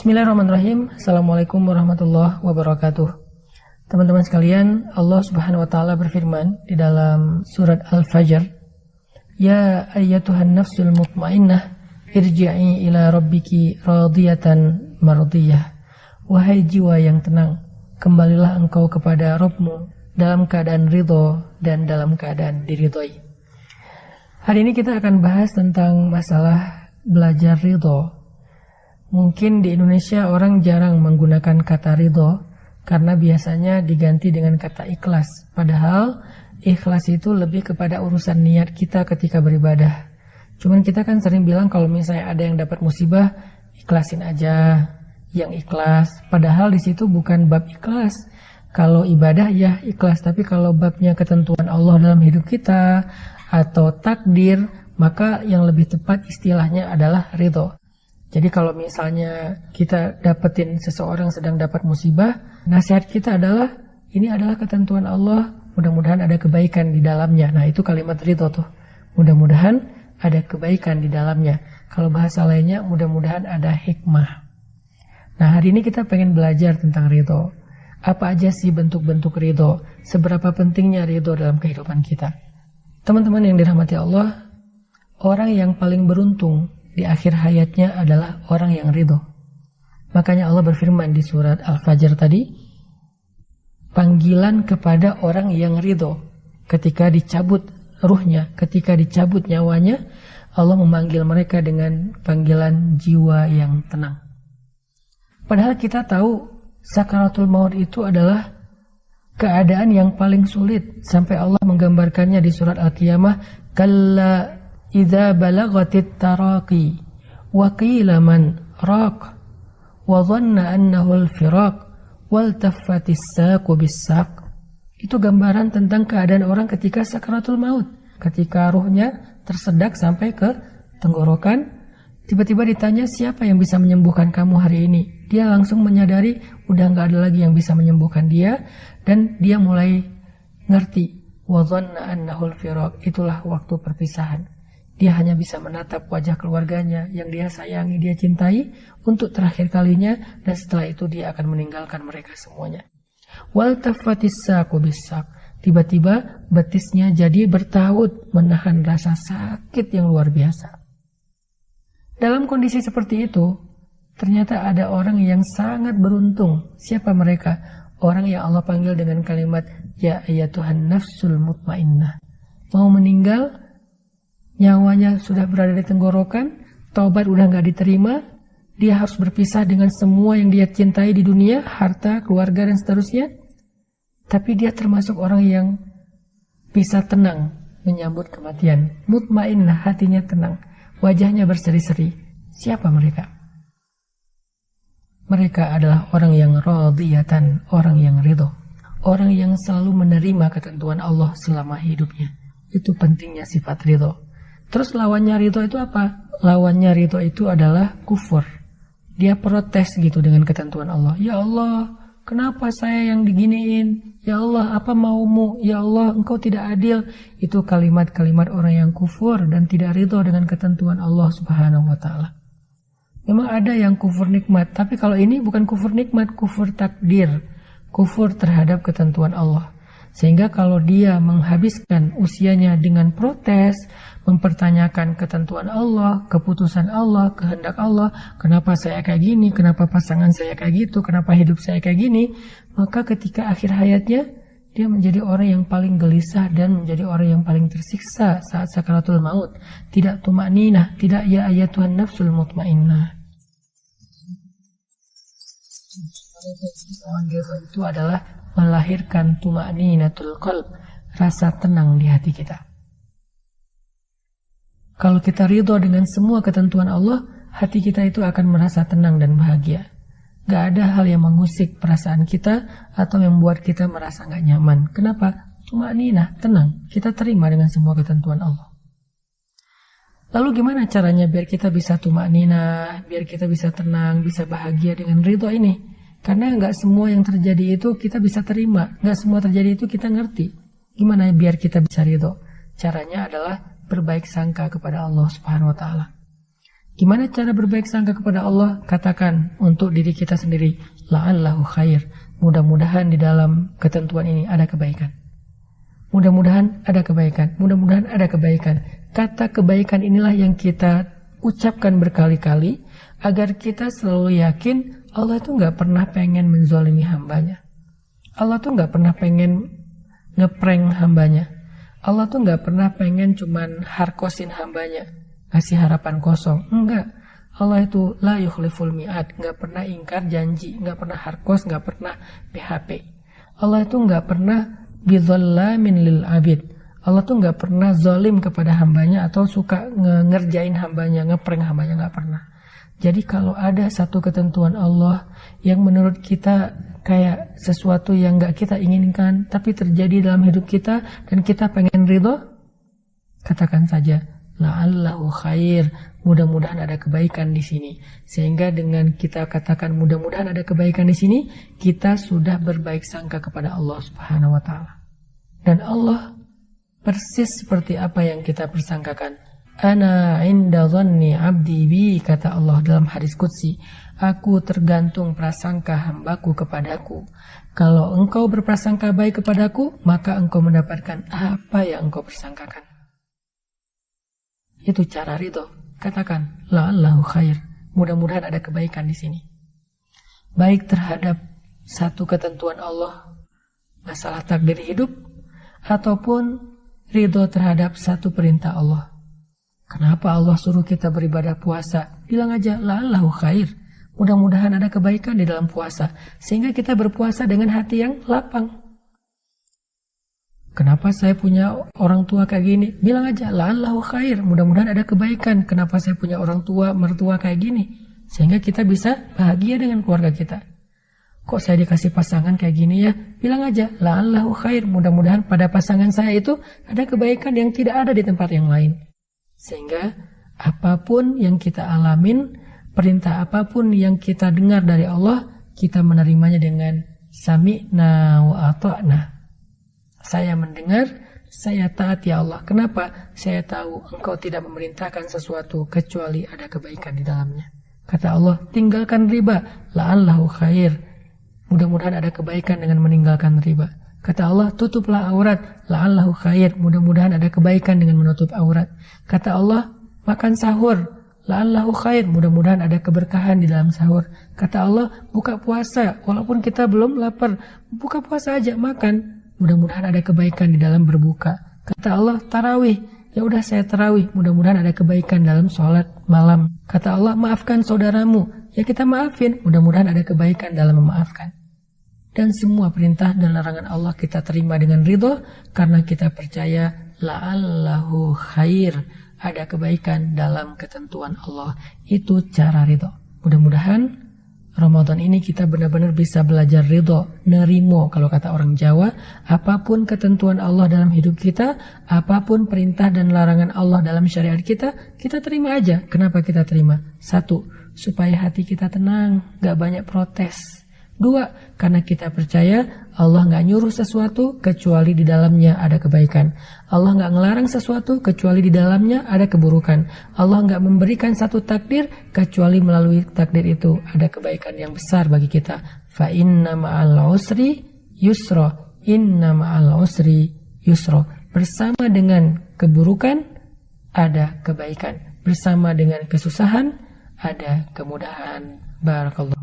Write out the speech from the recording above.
Bismillahirrahmanirrahim. Assalamualaikum warahmatullahi wabarakatuh. Teman-teman sekalian, Allah Subhanahu wa taala berfirman di dalam surat Al-Fajr, "Ya ayyatuhan nafsul mutmainnah, irji'i ila rabbiki radiyatan mardiyah." Wahai jiwa yang tenang, kembalilah engkau kepada Rabbmu dalam keadaan ridho dan dalam keadaan diridhoi. Hari ini kita akan bahas tentang masalah belajar ridho. Mungkin di Indonesia orang jarang menggunakan kata ridho karena biasanya diganti dengan kata ikhlas. Padahal ikhlas itu lebih kepada urusan niat kita ketika beribadah. Cuman kita kan sering bilang kalau misalnya ada yang dapat musibah, ikhlasin aja yang ikhlas. Padahal di situ bukan bab ikhlas. Kalau ibadah ya ikhlas, tapi kalau babnya ketentuan Allah dalam hidup kita atau takdir, maka yang lebih tepat istilahnya adalah ridho. Jadi kalau misalnya kita dapetin seseorang sedang dapat musibah, nasihat kita adalah ini adalah ketentuan Allah, mudah-mudahan ada kebaikan di dalamnya. Nah itu kalimat ridho tuh, mudah-mudahan ada kebaikan di dalamnya. Kalau bahasa lainnya mudah-mudahan ada hikmah. Nah hari ini kita pengen belajar tentang ridho. Apa aja sih bentuk-bentuk ridho? Seberapa pentingnya ridho dalam kehidupan kita? Teman-teman yang dirahmati Allah, orang yang paling beruntung di akhir hayatnya adalah orang yang ridho. Makanya Allah berfirman di surat Al-Fajr tadi, panggilan kepada orang yang ridho. Ketika dicabut ruhnya, ketika dicabut nyawanya, Allah memanggil mereka dengan panggilan jiwa yang tenang. Padahal kita tahu sakaratul maut itu adalah keadaan yang paling sulit. Sampai Allah menggambarkannya di surat Al-Qiyamah, kalla idza balagatit taraqi wa qila man raq wa dhanna annahu al-firaq wal taffatis saqu bis-saq. Itu gambaran tentang keadaan orang ketika sakaratul maut, ketika ruhnya tersedak sampai ke tenggorokan. Tiba-tiba ditanya siapa yang bisa menyembuhkan kamu hari ini. Dia langsung menyadari udah gak ada lagi yang bisa menyembuhkan dia, dan dia mulai ngerti wa dhanna annahu al-firaq, itulah waktu perpisahan. Dia hanya bisa menatap wajah keluarganya yang dia sayangi, dia cintai untuk terakhir kalinya, dan setelah itu dia akan meninggalkan mereka semuanya. Wal tafatis saqu bis-saq, tiba-tiba betisnya jadi bertaut menahan rasa sakit yang luar biasa. Dalam kondisi seperti itu, ternyata ada orang yang sangat beruntung. Siapa mereka? Orang yang Allah panggil dengan kalimat ya ayyatuhan nafsul mutmainnah. Mau meninggal, nyawanya sudah berada di tenggorokan, taubat udah gak diterima, dia harus berpisah dengan semua yang dia cintai di dunia, harta, keluarga, dan seterusnya. Tapi dia termasuk orang yang bisa tenang menyambut kematian. Mutmainnah, hatinya tenang, wajahnya berseri-seri. Siapa mereka? Mereka adalah orang yang radiyatan, orang yang ridho, orang yang selalu menerima ketentuan Allah selama hidupnya. Itu pentingnya sifat ridho. Terus lawannya ridho itu apa? Lawannya ridho itu adalah kufur. Dia protes gitu dengan ketentuan Allah. Ya Allah, kenapa saya yang diginiin? Ya Allah, apa maumu? Ya Allah, engkau tidak adil. Itu kalimat-kalimat orang yang kufur dan tidak ridho dengan ketentuan Allah Subhanahu wa ta'ala. Memang ada yang kufur nikmat, tapi kalau ini bukan kufur nikmat, kufur takdir, kufur terhadap ketentuan Allah. Sehingga kalau dia menghabiskan usianya dengan protes, mempertanyakan ketentuan Allah, keputusan Allah, kehendak Allah, kenapa saya kayak gini, kenapa pasangan saya kayak gitu, kenapa hidup saya kayak gini, maka ketika akhir hayatnya, dia menjadi orang yang paling gelisah dan menjadi orang yang paling tersiksa saat sakaratul maut. Tidak tumakninah, tidak ya ayyatuhan nafsul mutmainnah. Itu adalah melahirkan tumakninatul qalb, rasa tenang di hati kita. Kalau kita ridho dengan semua ketentuan Allah, hati kita itu akan merasa tenang dan bahagia. Gak ada hal yang mengusik perasaan kita atau yang membuat kita merasa gak nyaman. Kenapa? Tumakninah, tenang. Kita terima dengan semua ketentuan Allah. Lalu gimana caranya biar kita bisa tumakninah, biar kita bisa tenang, bisa bahagia dengan ridho ini? Karena gak semua yang terjadi itu kita bisa terima. Gak semua terjadi itu kita ngerti. Gimana biar kita bisa ridho? Caranya adalah berbaik sangka kepada Allah Subhanahu wa ta'ala. Gimana cara berbaik sangka kepada Allah? Katakan untuk diri kita sendiri, la'allahu khair. Mudah-mudahan di dalam ketentuan ini ada kebaikan. Mudah-mudahan ada kebaikan. Mudah-mudahan ada kebaikan. Kata kebaikan inilah yang kita ucapkan berkali-kali agar kita selalu yakin Allah itu nggak pernah pengen menzalimi hambanya. Allah tuh nggak pernah pengen ngeprank hambanya. Allah tuh nggak pernah pengen cuman harkosin hambanya, ngasih harapan kosong. Enggak. Allah itu la yukhliful mi'ad, nggak pernah ingkar janji, nggak pernah harkos, nggak pernah PHP. Allah itu nggak pernah bidzallamin lil abid. Allah tuh nggak pernah zalim kepada hambanya atau suka ngerjain hambanya, ngeprank hambanya, nggak pernah. Jadi kalau ada satu ketentuan Allah yang menurut kita kayak sesuatu yang nggak kita inginkan, tapi terjadi dalam hidup kita dan kita pengen ridho, katakan saja, la'allahu khair, mudah-mudahan ada kebaikan di sini. Sehingga dengan kita katakan mudah-mudahan ada kebaikan di sini, kita sudah berbaik sangka kepada Allah Subhanahu wa taala. Dan Allah persis seperti apa yang kita persangkakan. Ana inda dhanni abdi bi, kata Allah dalam hadis qudsi, aku tergantung prasangka hambaku kepadaku. Kalau engkau berprasangka baik kepadaku, maka engkau mendapatkan apa yang engkau persangkakan. Itu cara ridho. Katakan, la'allahu khair. Mudah-mudahan ada kebaikan di sini. Baik terhadap satu ketentuan Allah, masalah takdir hidup, ataupun ridho terhadap satu perintah Allah. Kenapa Allah suruh kita beribadah puasa? Bilang aja, la'allahu khair. Mudah-mudahan ada kebaikan di dalam puasa. Sehingga kita berpuasa dengan hati yang lapang. Kenapa saya punya orang tua kayak gini? Bilang aja, la'allahu khair. Mudah-mudahan ada kebaikan. Kenapa saya punya orang tua, mertua kayak gini? Sehingga kita bisa bahagia dengan keluarga kita. Kok saya dikasih pasangan kayak gini ya? Bilang aja, la'allahu khair. Mudah-mudahan pada pasangan saya itu ada kebaikan yang tidak ada di tempat yang lain. Sehingga apapun yang kita alamin, perintah apapun yang kita dengar dari Allah, kita menerimanya dengan sami'na wa ata'na. Saya mendengar, saya taat ya Allah. Kenapa? Saya tahu engkau tidak memerintahkan sesuatu kecuali ada kebaikan di dalamnya. Kata Allah, tinggalkan riba, la'allahu khair. Mudah-mudahan ada kebaikan dengan meninggalkan riba. Kata Allah, tutuplah aurat, la'allahu khair. Mudah-mudahan ada kebaikan dengan menutup aurat. Kata Allah, makan sahur, la'allahu khair. Mudah-mudahan ada keberkahan di dalam sahur. Kata Allah, buka puasa, walaupun kita belum lapar, buka puasa aja, makan. Mudah-mudahan ada kebaikan di dalam berbuka. Kata Allah, tarawih, ya udah saya tarawih. Mudah-mudahan ada kebaikan dalam sholat malam. Kata Allah, maafkan saudaramu, ya kita maafin. Mudah-mudahan ada kebaikan dalam memaafkan. Dan semua perintah dan larangan Allah kita terima dengan ridho, karena kita percaya la'allahu khair, ada kebaikan dalam ketentuan Allah. Itu cara ridho. Mudah-mudahan Ramadan ini kita benar-benar bisa belajar ridho, nerimo kalau kata orang Jawa. Apapun ketentuan Allah dalam hidup kita, apapun perintah dan larangan Allah dalam syariat kita, kita terima aja. Kenapa kita terima? 1, supaya hati kita tenang, gak banyak protes. 2, karena kita percaya Allah nggak nyuruh sesuatu kecuali di dalamnya ada kebaikan. Allah nggak ngelarang sesuatu kecuali di dalamnya ada keburukan. Allah nggak memberikan satu takdir kecuali melalui takdir itu ada kebaikan yang besar bagi kita. Fa inna ma'al usri yusra, inna ma'al usri yusra. Bersama dengan keburukan ada kebaikan. Bersama dengan kesusahan ada kemudahan. Barakallah.